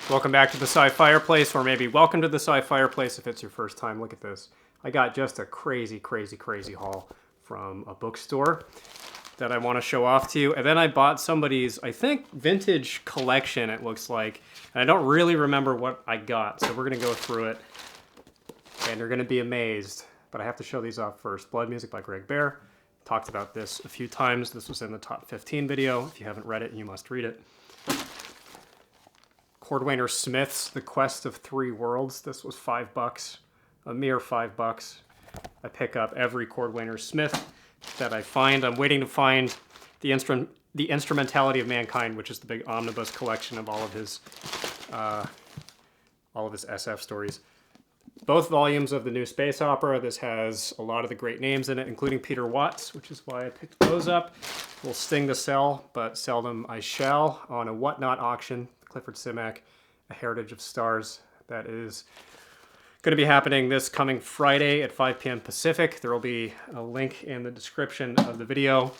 Welcome back to the Sci-Fireplace, or maybe welcome to the Sci-Fireplace if it's your first time. Look at this. I got just a crazy haul from a bookstore that I want to show off to you. And then I bought somebody's, I think, vintage collection, it looks like. And I don't really remember what I got, so we're going to go through it. And you're going to be amazed. But I have to show these off first. Blood Music by Greg Bear. Talked about this a few times. This was in the top 15 video. If you haven't read it, you must read it. Cordwainer Smith's The Quest of Three Worlds. This was $5, a mere $5. I pick up every Cordwainer Smith that I find. I'm waiting to find the Instrumentality of Mankind, which is the big omnibus collection of all of his SF stories. Both volumes of the new space opera. This has a lot of the great names in it, including Peter Watts, which is why I picked those up. Will sting to sell, but sell them I shall on a Whatnot auction. Clifford Simak, A Heritage of Stars. That is going to be happening this coming Friday at 5 p.m. Pacific. There will be a link in the description of the video.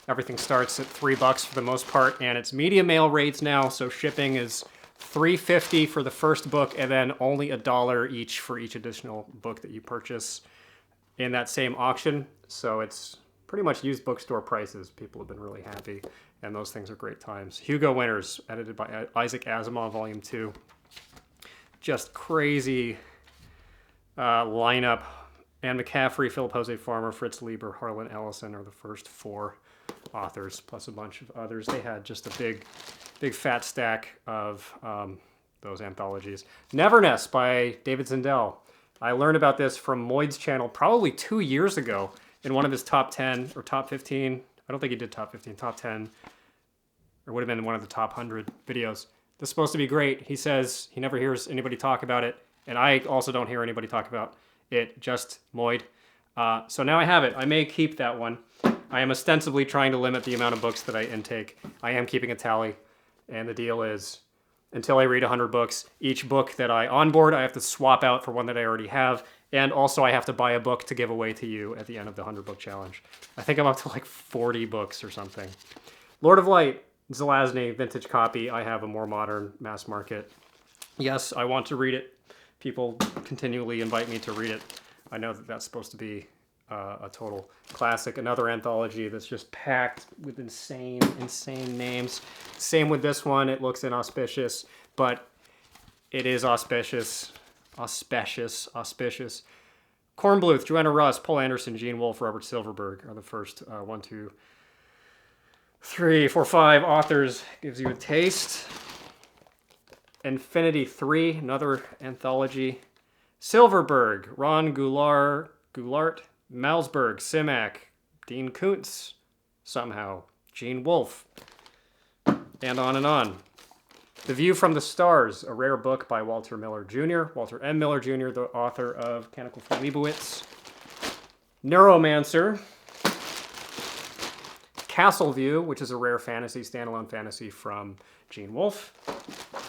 Everything starts at $3 for the most part, and it's media mail rates now, so shipping is $3.50 for the first book, and then only $1 each for each additional book that you purchase in that same auction. So it's pretty much used bookstore prices. People have been really happy, and those things are great times. Hugo Winners, edited by Isaac Asimov, Volume 2. Just crazy lineup. Anne McCaffrey, Philip Jose Farmer, Fritz Lieber, Harlan Ellison are the first 4 authors, plus a bunch of others. They had just a big fat stack of those anthologies. Neverness by David Zindel. I learned about this from Moyd's channel probably 2 years ago in one of his top 10 or top 15. I don't think he did top 15, top 10, or would have been one of the top 100 videos. This is supposed to be great. He says he never hears anybody talk about it, and I also don't hear anybody talk about it, just Moyd. So now I have it. I may keep that one. I am ostensibly trying to limit the amount of books that I intake. I am keeping a tally, and the deal is until I read 100 books, each book that I onboard, I have to swap out for one that I already have, and also I have to buy a book to give away to you at the end of the 100 book challenge. I think I'm up to like 40 books or something. Lord of Light, Zelazny, vintage copy. I have a more modern mass market. Yes, I want to read it. People continually invite me to read it. I know that that's supposed to be a total classic. Another anthology that's just packed with insane names. Same with this one. It looks inauspicious, but it is auspicious. Auspicious. Kornbluth, Joanna Russ, Paul Anderson, Gene Wolfe, Robert Silverberg are the first 1, 2, 3, 4, 5 authors. Gives you a taste. Infinity 3, another anthology. Silverberg, Ron Goulart, Malzberg, Simak, Dean Koontz, somehow, Gene Wolfe, and on and on. The View from the Stars, a rare book by Walter Miller Jr., Walter M. Miller Jr., the author of Canticle for Leibowitz. Neuromancer. Castle View, which is a rare fantasy, standalone fantasy from Gene Wolfe,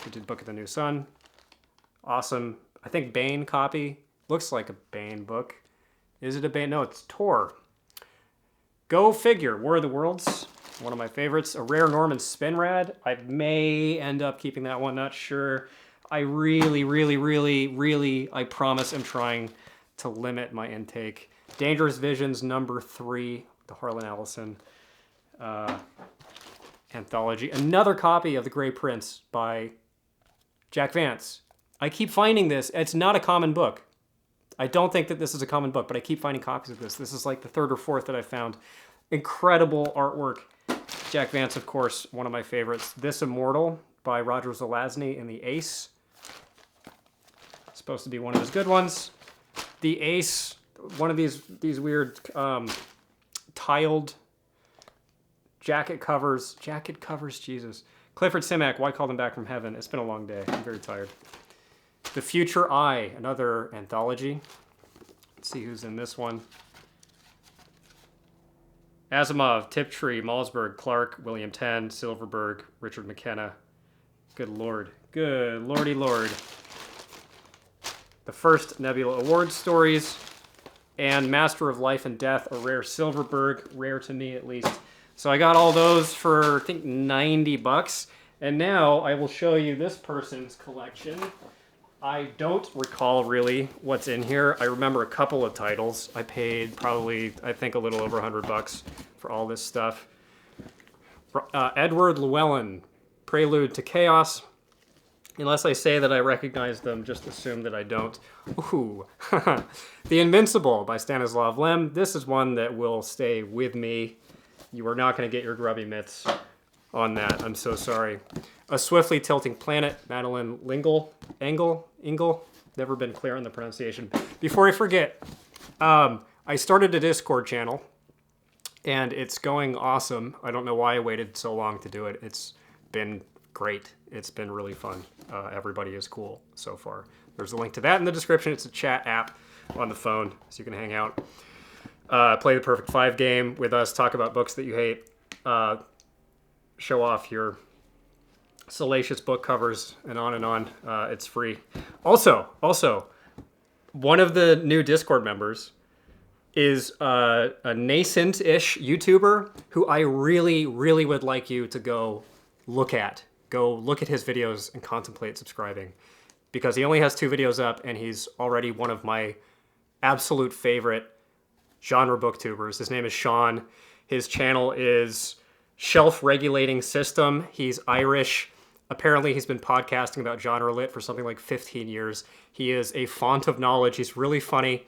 who did Book of the New Sun. Awesome, I think Bane copy. Looks like a Bane book. Is it a Bane? No, it's Tor. Go figure, War of the Worlds. One of my favorites. A rare Norman Spinrad. I may end up keeping that one, not sure. I really, I promise I'm trying to limit my intake. Dangerous Visions, number 3, the Harlan Ellison anthology. Another copy of The Grey Prince by Jack Vance. I keep finding this. It's not a common book. I don't think that this is a common book, but I keep finding copies of this. This is like the 3rd or 4th that I found. Incredible artwork. Jack Vance, of course, one of my favorites. This Immortal by Roger Zelazny in the Ace. Supposed to be one of his good ones. The Ace, one of these weird tiled jacket covers, Jesus. Clifford Simak, Why Call Them Back from Heaven? It's been a long day. I'm very tired. The Future Eye, another anthology. Let's see who's in this one. Asimov, Tiptree, Malzberg, Clark, William Tenn, Silverberg, Richard McKenna. Good lord. Good lordy lord. The first Nebula Award stories. And Master of Life and Death, a rare Silverberg. Rare to me, at least. So I got all those for, I think, $90. And now I will show you this person's collection. I don't recall really what's in here. I remember a couple of titles. I paid probably, I think, a little over $100 for all this stuff. Edward Llewellyn, Prelude to Chaos. Unless I say that I recognize them, just assume that I don't. Ooh. The Invincible by Stanislav Lem. This is one that will stay with me. You are not going to get your grubby mitts on that. I'm so sorry. A Swiftly Tilting Planet, Madeline Engel. Never been clear on the pronunciation. Before I forget, I started a Discord channel, and it's going awesome. I don't know why I waited so long to do it. It's been great. It's been really fun. Everybody is cool so far. There's a link to that in the description. It's a chat app on the phone, so you can hang out. Play the Perfect 5 game with us, talk about books that you hate, show off your salacious book covers, and on and on. It's free. Also, one of the new Discord members is a nascent-ish YouTuber who I really, really would like you to go look at. Go look at his videos and contemplate subscribing, because he only has 2 videos up and he's already one of my absolute favorite genre booktubers. His name is Sean. His channel is Shelf Regulating System. He's Irish. Apparently he's been podcasting about genre lit for something like 15 years. He is a font of knowledge. He's really funny,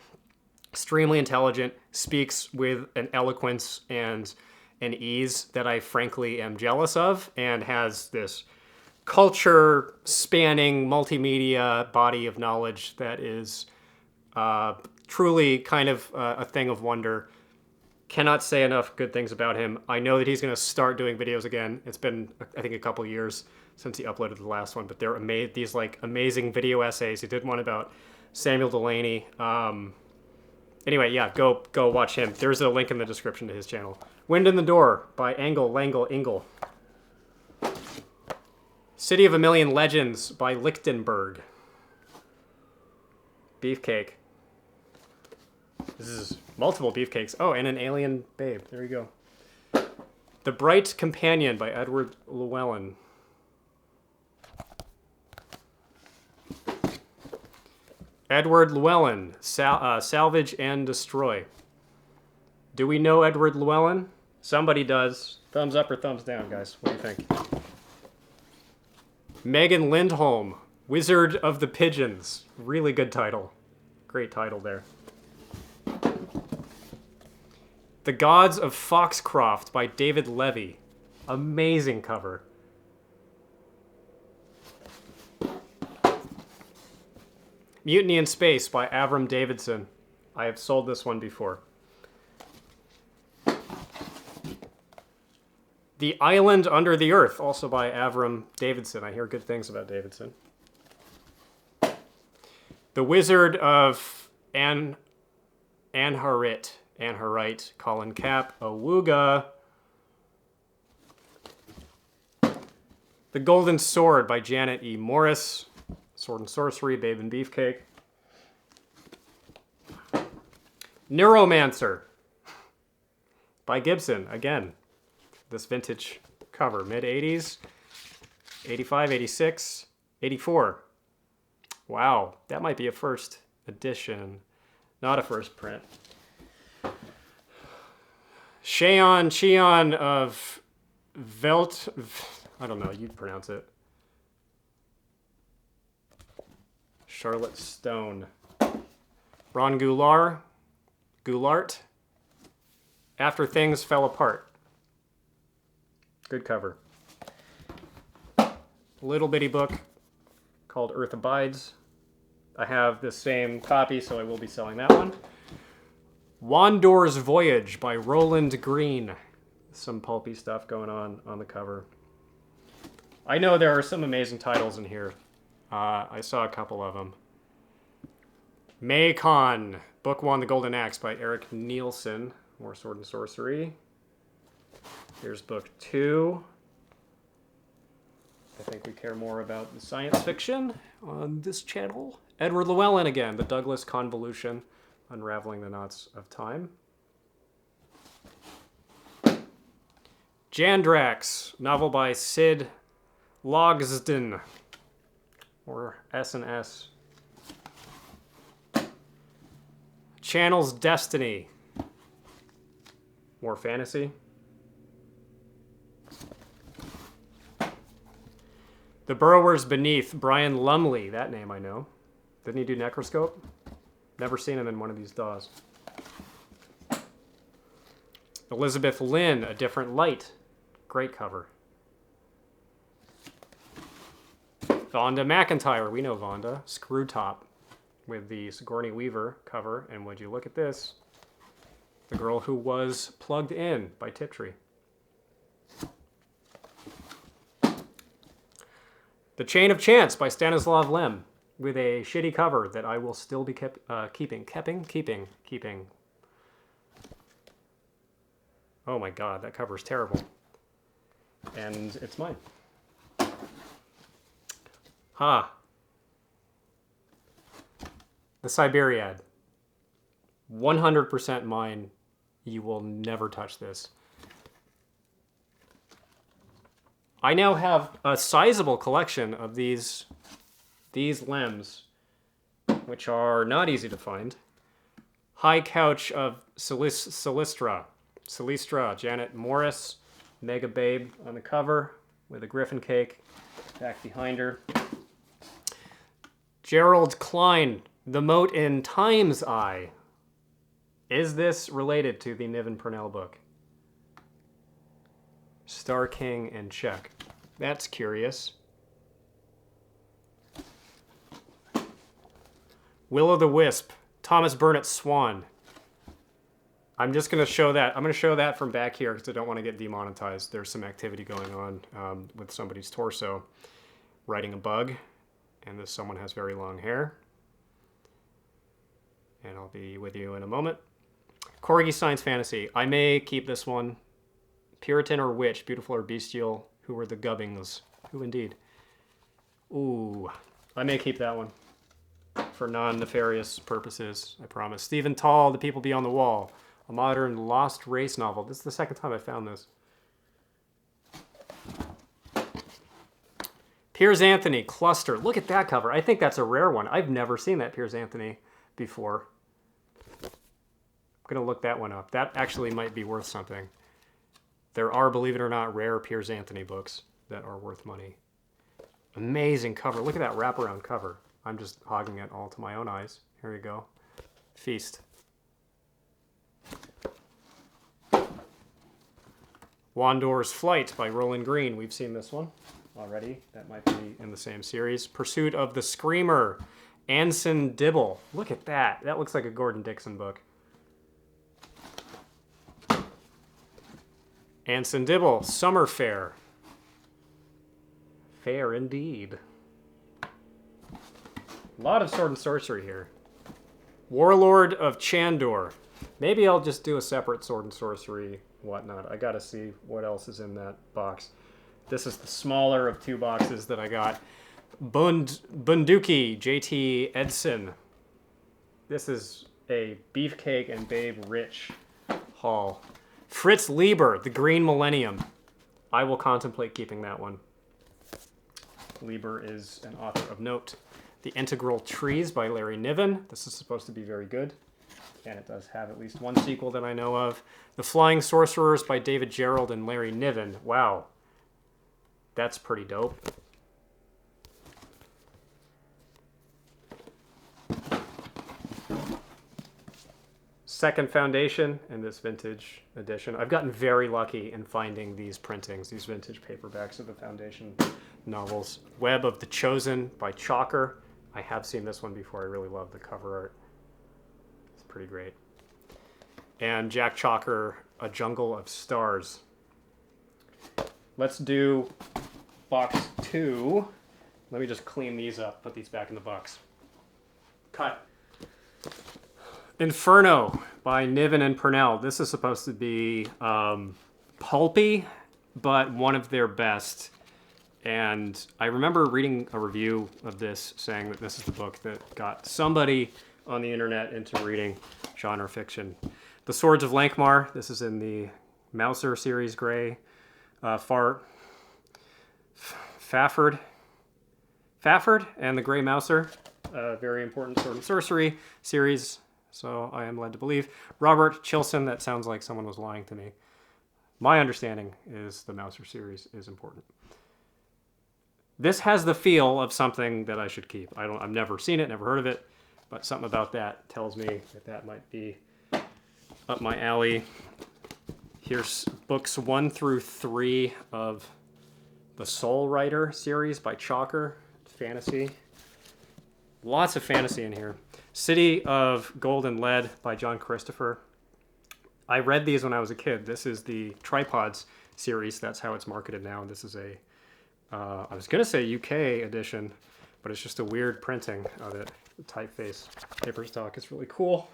extremely intelligent, speaks with an eloquence and an ease that I frankly am jealous of, and has this culture spanning multimedia body of knowledge that is truly kind of a thing of wonder. Cannot say enough good things about him. I know that he's going to start doing videos again. It's been, I think, a couple years since he uploaded the last one, but they're these like amazing video essays. He did one about Samuel Delaney. Anyway, yeah, go watch him. There's a link in the description to his channel. Wind in the Door by Langle Ingle. City of a Million Legends by Lichtenberg. Beefcake. This is multiple beefcakes. Oh, and an alien babe. There you go. The Bright Companion by Edward Llewellyn. Edward Llewellyn, Salvage and Destroy. Do we know Edward Llewellyn? Somebody does. Thumbs up or thumbs down, guys. What do you think? Megan Lindholm, Wizard of the Pigeons. Really good title. Great title there. The Gods of Foxcroft by David Levy. Amazing cover. Mutiny in Space by Avram Davidson. I have sold this one before. The Island Under the Earth, also by Avram Davidson. I hear good things about Davidson. The Wizard of Anharite, Colin Cap, Awuga. The Golden Sword by Janet E. Morris. Sword and Sorcery, Babe and Beefcake. Neuromancer by Gibson, again. This vintage cover, mid-80s, 85, 86, 84. Wow, that might be a first edition, not a first print. Cheon of Velt, I don't know, you'd pronounce it. Charlotte Stone. Ron Goulart. After Things Fell Apart. Good cover. A little bitty book called Earth Abides. I have the same copy, so I will be selling that one. Wandor's Voyage by Roland Green. Some pulpy stuff going on the cover. I know there are some amazing titles in here. I saw a couple of them. Maycon, Book 1, The Golden Axe by Eric Nielsen. More Sword and Sorcery. Here's Book 2. I think we care more about the science fiction on this channel. Edward Llewellyn again, The Douglas Convolution, Unraveling the Knots of Time. Jandrax, novel by Sid Logsden, or S&S. Channel's Destiny. More fantasy. The Burrowers Beneath, Brian Lumley. That name I know. Didn't he do Necroscope? Never seen him in one of these DAWs. Elizabeth Lynn, A Different Light. Great cover. Vonda McIntyre. We know Vonda. Screw Top with the Sigourney Weaver cover. And would you look at this? The Girl Who Was Plugged In by Tiptree. The Chain of Chance by Stanislav Lem with a shitty cover that I will still be keeping. Oh my god, that cover is terrible. And it's mine. Ha. The Siberiad. 100% mine. You will never touch this. I now have a sizable collection of these Lems, which are not easy to find. High Couch of Silistra, Janet Morris, Mega Babe on the cover with a griffin cake back behind her. Gerald Klein, The Moat in Time's Eye. Is this related to the Niven Purnell book? Star King and Check. That's curious. Will-o'-the-Wisp, Thomas Burnett's Swan. I'm just going to show that. I'm going to show that from back here because I don't want to get demonetized. There's some activity going on with somebody's torso riding a bug, and this someone has very long hair. And I'll be with you in a moment. Corgi Science Fantasy. I may keep this one. Puritan or Witch, Beautiful or Bestial, Who Were the Gubbings? Who indeed? Ooh, I may keep that one for non-nefarious purposes, I promise. Stephen Tall, The People Beyond the Wall, a modern lost race novel. This is the second time I found this. Piers Anthony, Cluster. Look at that cover. I think that's a rare one. I've never seen that Piers Anthony before. I'm going to look that one up. That actually might be worth something. There are, believe it or not, rare Piers Anthony books that are worth money. Amazing cover. Look at that wraparound cover. I'm just hogging it all to my own eyes. Here we go. Feast. Wandor's Flight by Roland Green. We've seen this one already. That might be in the same series. Pursuit of the Screamer. Anson Dibble. Look at that. That looks like a Gordon Dixon book. Anson Dibble, Summer Fair. Fair indeed. A lot of Sword and Sorcery here. Warlord of Chandor. Maybe I'll just do a separate Sword and Sorcery whatnot. I gotta see what else is in that box. This is the smaller of two boxes that I got. Bunduki, JT Edson. This is a Beefcake and Babe Rich haul. Fritz Lieber, The Green Millennium. I will contemplate keeping that one. Lieber is an author of note. The Integral Trees by Larry Niven. This is supposed to be very good. And it does have at least one sequel that I know of. The Flying Sorcerers by David Gerald and Larry Niven. Wow. That's pretty dope. Second Foundation in this vintage edition. I've gotten very lucky in finding these printings, these vintage paperbacks of the Foundation novels. Web of the Chosen by Chalker. I have seen this one before. I really love the cover art. It's pretty great. And Jack Chalker, A Jungle of Stars. Let's do box 2. Let me just clean these up, put these back in the box. Cut. Inferno by Niven and Purnell. This is supposed to be pulpy, but one of their best. And I remember reading a review of this saying that this is the book that got somebody on the internet into reading genre fiction. The Swords of Lankmar. This is in the Mouser series, gray. Fafford and the Grey Mouser, a very important Sword and Sorcery series, so I am led to believe. Robert Chilson, that sounds like someone was lying to me. My understanding is the Mouser series is important. This has the feel of something that I should keep. I've never seen it, never heard of it, but something about that tells me that that might be up my alley. Here's books 1 through 3 of the Soul Rider series by Chalker. Fantasy. Lots of fantasy in here. City of Gold and Lead by John Christopher. I read these when I was a kid. This is the Tripods series. That's how it's marketed now. This is a, I was going to say UK edition, but it's just a weird printing of it. The typeface paper stock is really cool.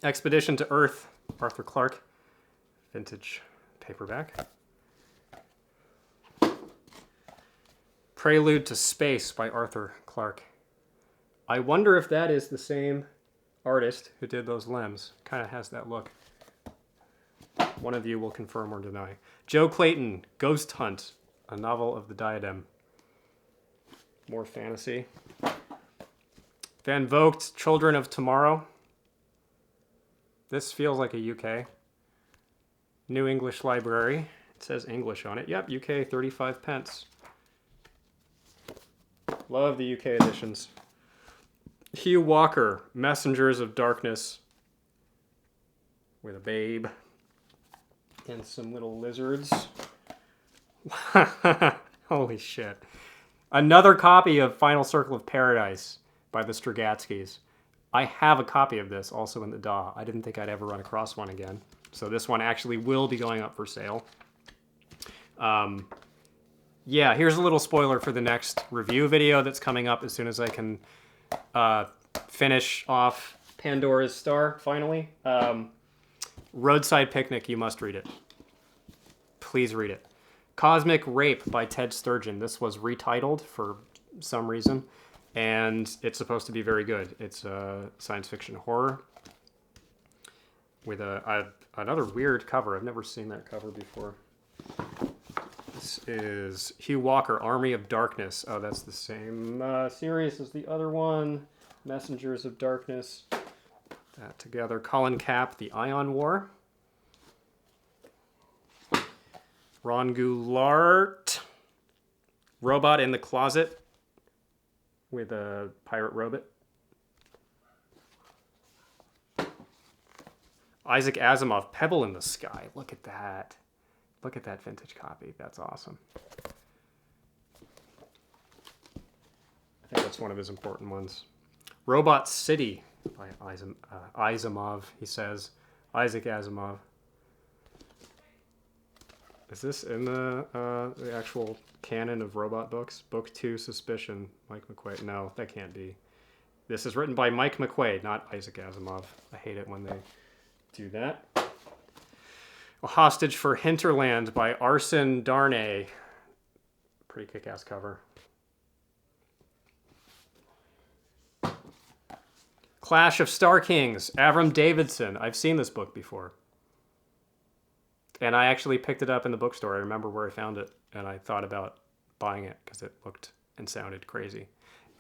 Expedition to Earth, Arthur Clarke. Vintage paperback. Prelude to Space by Arthur Clarke. I wonder if that is the same artist who did those limbs. Kind of has that look. One of you will confirm or deny. Joe Clayton, Ghost Hunt, a novel of the Diadem. More fantasy. Van Vogt, Children of Tomorrow. This feels like a UK. New English Library. It says English on it. Yep, UK, 35 pence. Love the UK editions. Hugh Walker, Messengers of Darkness, with a babe and some little lizards. Holy shit. Another copy of Final Circle of Paradise by the Strugatskys. I have a copy of this also in the DAW. I didn't think I'd ever run across one again. So this one actually will be going up for sale. Yeah, here's a little spoiler for the next review video that's coming up as soon as I can finish off Pandora's Star, finally. Roadside Picnic, you must read it. Please read it. Cosmic Rape by Ted Sturgeon. This was retitled for some reason, and it's supposed to be very good. It's a science fiction horror with another weird cover. I've never seen that cover before. This is Hugh Walker, Army of Darkness. Oh, that's the same series as the other one. Messengers of Darkness. That together. Colin Capp, The Ion War. Ron Goulart, Robot in the Closet, with a pirate robot. Isaac Asimov, Pebble in the Sky. Look at that. Look at that vintage copy. That's awesome. I think that's one of his important ones. Robot City by Asimov, he says. Isaac Asimov. Is this in the actual canon of robot books? Book 2, Suspicion, Mike McQuaid. No, that can't be. This is written by Mike McQuaid, not Isaac Asimov. I hate it when they do that. A Hostage for Hinterland by Arsen Darnay. Pretty kick-ass cover. Clash of Star Kings, Avram Davidson. I've seen this book before. And I actually picked it up in the bookstore. I remember where I found it, and I thought about buying it because it looked and sounded crazy.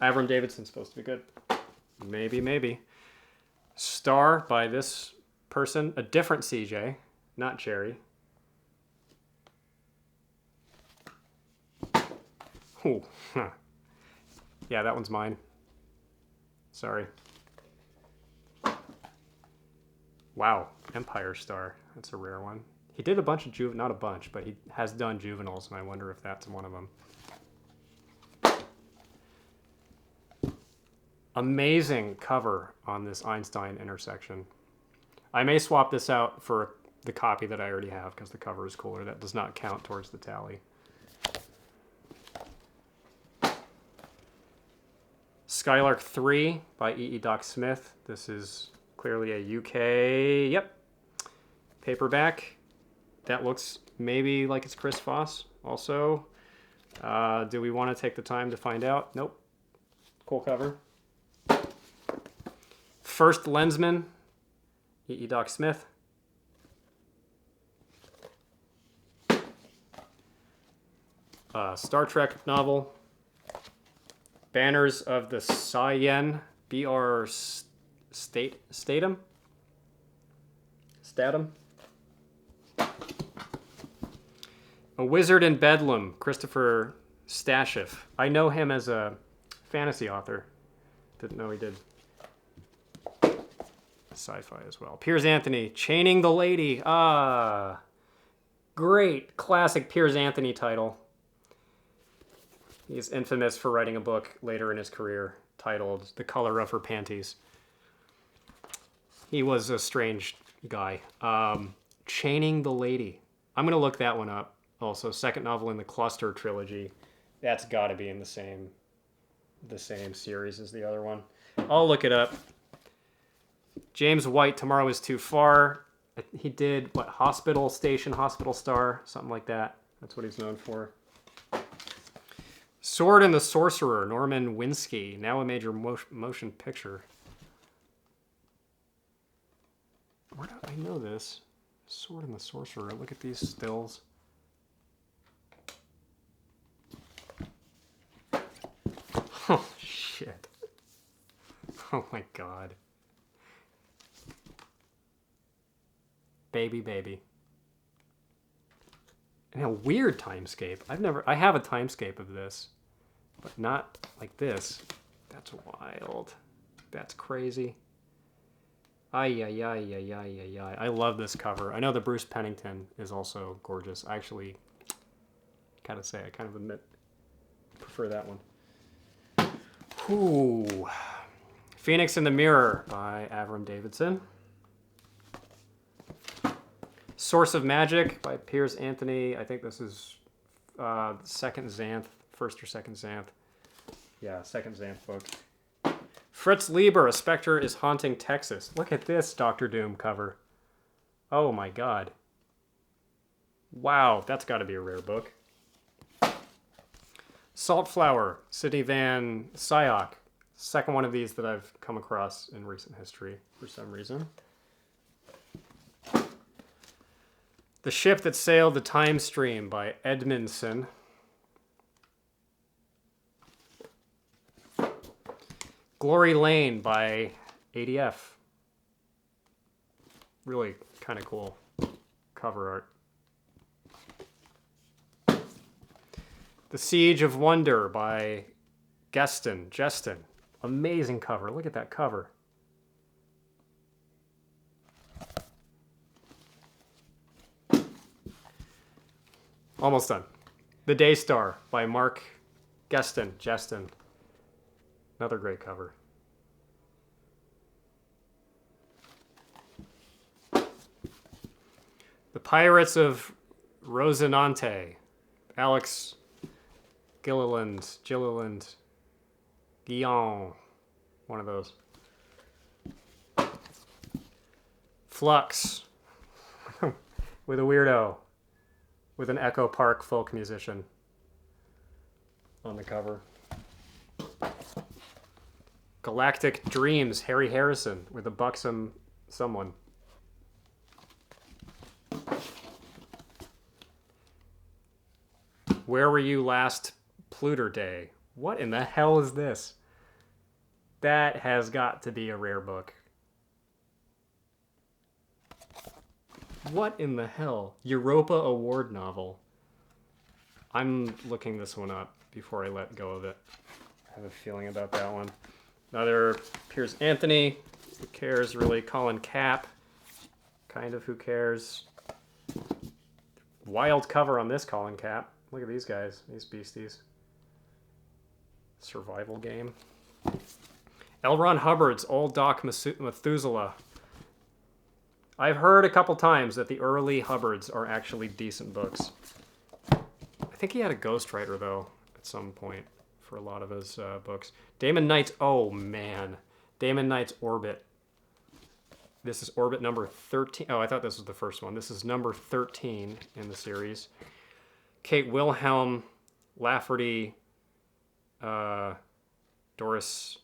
Avram Davidson's supposed to be good. Maybe, maybe. Star by this person, a different CJ, not Cherry. Ooh, huh. Yeah, that one's mine. Sorry. Wow, Empire Star. That's a rare one. He did a bunch of not a bunch, but he has done juveniles, and I wonder if that's one of them. Amazing cover on this Einstein intersection. I may swap this out for the copy that I already have because the cover is cooler. That does not count towards the tally. Skylark 3 by E.E. Doc Smith. This is clearly a UK, yep, paperback. That looks maybe like it's Chris Foss also. Do we want to take the time to find out? Nope. Cool cover. First Lensman, E.E. Doc Smith. Star Trek novel. Banners of the Cyan, B.R. Statham. A Wizard in Bedlam, Christopher Stasheff. I know him as a fantasy author. Didn't know he did sci-fi as well. Piers Anthony, Chaining the Lady. Great classic Piers Anthony title. He's infamous for writing a book later in his career titled The Color of Her Panties. He was a strange guy. Chaining the Lady. I'm going to look that one up. Also, second novel in the Cluster trilogy. That's got to be in the same series as the other one. I'll look it up. James White, Tomorrow is Too Far. He did, what, Hospital Station, Hospital Star, something like that. That's what he's known for. Sword and the Sorcerer, Norman Winsky, now a major motion picture. Where do I know this? Sword and the Sorcerer. Look at these stills. Oh, shit. Oh my god. Baby, baby. And a weird timescape. I have a timescape of this, but not like this. That's wild. That's crazy. Ay, ay, ay, ay, ay, ay, ay. I love this cover. I know the Bruce Pennington is also gorgeous. I actually kind of admit, prefer that one. Ooh. Phoenix in the Mirror by Avram Davidson. Source of Magic by Piers Anthony. I think this is second Xanth, first or second Xanth. Yeah, second Xanth book. Fritz Lieber, A Spectre is Haunting Texas. Look at this Doctor Doom cover. Oh my god. Wow, that's got to be a rare book. Saltflower, Sidney Van Sciyoc. Second one of these that I've come across in recent history for some reason. The Ship That Sailed the Time Stream by Edmondson. Glory Lane by ADF. Really kind of cool cover art. The Siege of Wonder by Jestin. Amazing cover. Look at that cover. Almost done. The Daystar by Mark Jestin. Another great cover. The Pirates of Rosinante. Alex Gilliland, Guillaume. One of those. Flux. With a weirdo. With an Echo Park folk musician on the cover. Galactic Dreams, Harry Harrison with a buxom someone. Where Were You Last Pluter Day? What in the hell is this? That has got to be a rare book. What in the hell? Europa Award novel. I'm looking this one up before I let go of it. I have a feeling about that one. Another Piers Anthony. Who cares, really? Colin Capp. Kind of who cares. Wild cover on this Colin Capp. Look at these guys. These beasties. Survival game. L. Ron Hubbard's Old Doc Methuselah. I've heard a couple times that the early Hubbards are actually decent books. I think he had a ghostwriter, though, at some point for a lot of his books. Damon Knight's, oh man. Damon Knight's Orbit. This is Orbit number 13. Oh, I thought this was the first one. This is number 13 in the series. Kate Wilhelm, Lafferty, Doris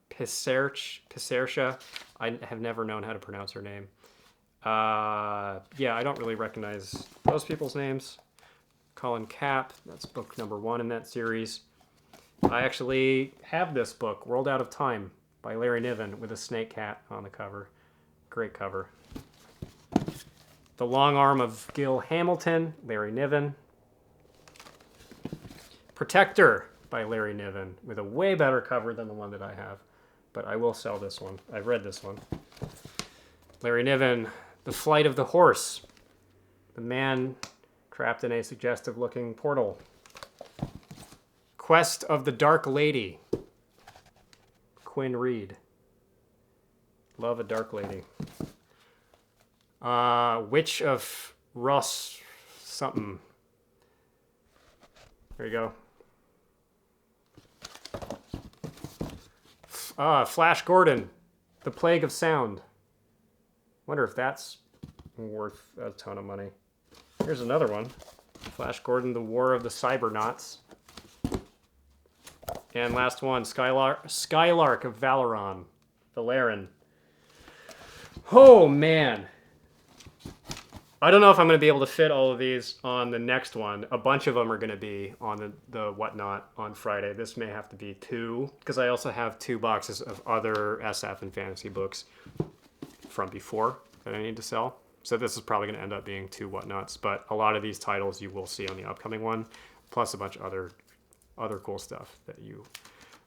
Pisercha. I have never known how to pronounce her name. Yeah, I don't really recognize those people's names. Skull and Cap. That's book number 1 in that series. I actually have this book, World Out of Time, by Larry Niven, with a snake cat on the cover. Great cover. The Long Arm of Gil Hamilton, Larry Niven. Protector by Larry Niven, with a way better cover than the one that I have. But I will sell this one. I've read this one. Larry Niven, The Flight of the Horse. The man trapped in a suggestive-looking portal. Quest of the Dark Lady. Quinn Reed. Love a dark lady. Witch of Ross something. There you go. Flash Gordon, The Plague of Sound. Wonder if that's worth a ton of money. Here's another one. Flash Gordon, The War of the Cybernauts. And last one, Skylark of Valeran. Oh, man. I don't know if I'm going to be able to fit all of these on the next one. A bunch of them are going to be on the Whatnot on Friday. This may have to be 2, because I also have 2 boxes of other SF and fantasy books from before that I need to sell. So this is probably going to end up being 2 Whatnots, but a lot of these titles you will see on the upcoming one, plus a bunch of other cool stuff that you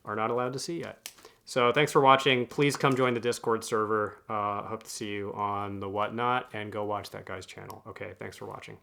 are not allowed to see yet. So thanks for watching. Please come join the Discord server. Hope to see you on the Whatnot, and go watch that guy's channel. Okay, thanks for watching.